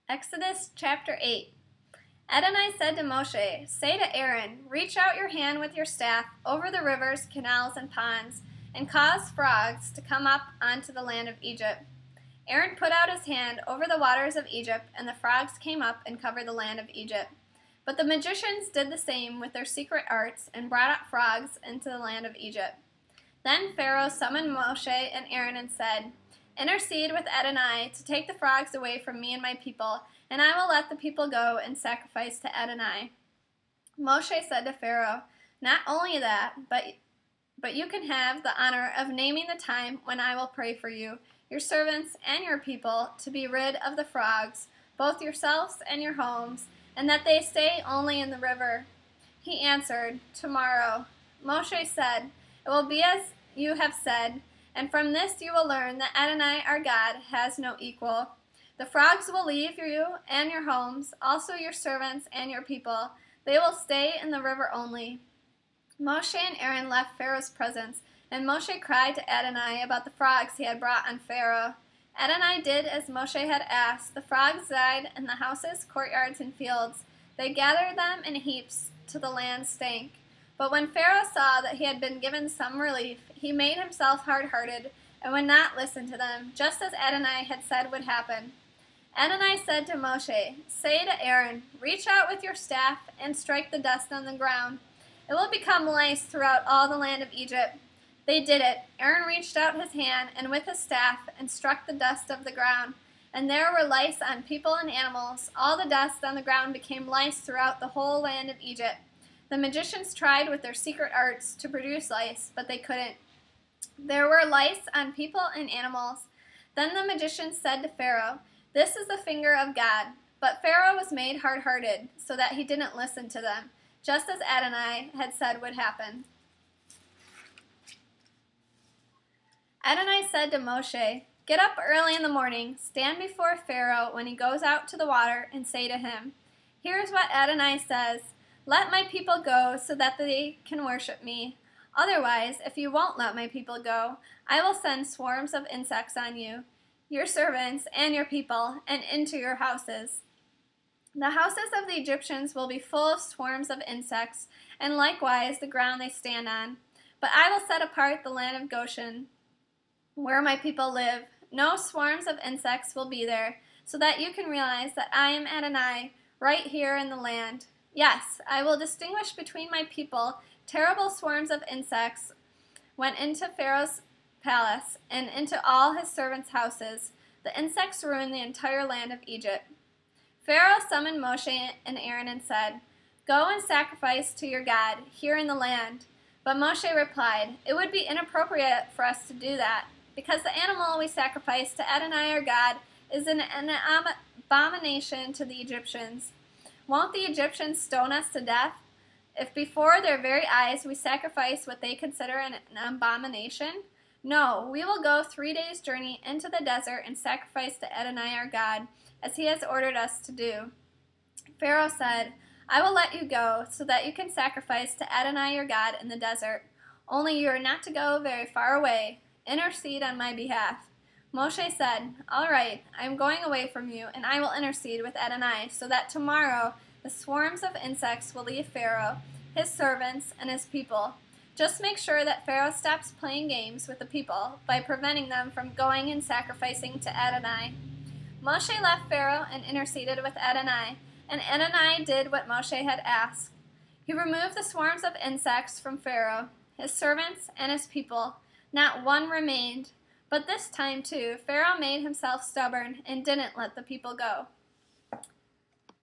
Exodus chapter 8. Adonai said to Moshe, "Say to Aaron, reach out your hand with your staff over the rivers, canals, and ponds, and cause frogs to come up onto the land of Egypt." Aaron put out his hand over the waters of Egypt, and the frogs came up and covered the land of Egypt. But the magicians did the same with their secret arts and brought up frogs into the land of Egypt. Then Pharaoh summoned Moshe and Aaron and said, "Intercede with Adonai to take the frogs away from me and my people, and I will let the people go and sacrifice to Adonai." Moshe said to Pharaoh, "Not only that, but you can have the honor of naming the time when I will pray for you, your servants, and your people to be rid of the frogs, both yourselves and your homes, and that they stay only in the river." He answered, "Tomorrow." Moshe said, "It will be as you have said, and from this you will learn that Adonai our God has no equal. The frogs will leave you and your homes, also your servants and your people. They will stay in the river only." Moshe and Aaron left Pharaoh's presence, and Moshe cried to Adonai about the frogs he had brought on Pharaoh. Adonai did as Moshe had asked. The frogs died in the houses, courtyards, and fields. They gathered them in heaps till the land stank. But when Pharaoh saw that he had been given some relief, he made himself hard-hearted and would not listen to them, just as Adonai had said would happen. Adonai said to Moshe, "Say to Aaron, reach out with your staff and strike the dust on the ground. It will become lice throughout all the land of Egypt." They did it. Aaron reached out his hand and with his staff and struck the dust of the ground, and there were lice on people and animals. All the dust on the ground became lice throughout the whole land of Egypt. The magicians tried with their secret arts to produce lice, but they couldn't. There were lice on people and animals. Then the magicians said to Pharaoh, "This is the finger of God." But Pharaoh was made hard-hearted, so that he didn't listen to them, just as Adonai had said would happen. Adonai said to Moshe, "Get up early in the morning, stand before Pharaoh when he goes out to the water, and say to him, 'Here's what Adonai says. Let my people go so that they can worship me. Otherwise, if you won't let my people go, I will send swarms of insects on you, your servants, and your people, and into your houses. The houses of the Egyptians will be full of swarms of insects, and likewise the ground they stand on. But I will set apart the land of Goshen, where my people live. No swarms of insects will be there, so that you can realize that I am Adonai right here in the land. Yes, I will distinguish between my people. Terrible swarms of insects went into Pharaoh's palace and into all his servants' houses. The insects ruined the entire land of Egypt." Pharaoh summoned Moshe and Aaron and said, "Go and sacrifice to your God here in the land." But Moshe replied, "It would be inappropriate for us to do that, because the animal we sacrifice to Adonai our God is an abomination to the Egyptians. Won't the Egyptians stone us to death if before their very eyes we sacrifice what they consider an abomination? No, we will go 3 days' journey into the desert and sacrifice to Adonai our God, as he has ordered us to do." Pharaoh said, "I will let you go, so that you can sacrifice to Adonai your God in the desert. Only you are not to go very far away. Intercede on my behalf." Moshe said, "All right, I am going away from you, and I will intercede with Adonai, so that tomorrow the swarms of insects will leave Pharaoh, his servants, and his people. Just make sure that Pharaoh stops playing games with the people by preventing them from going and sacrificing to Adonai." Moshe left Pharaoh and interceded with Adonai, and Adonai did what Moshe had asked. He removed the swarms of insects from Pharaoh, his servants, and his people. Not one remained. But this time, too, Pharaoh made himself stubborn and didn't let the people go.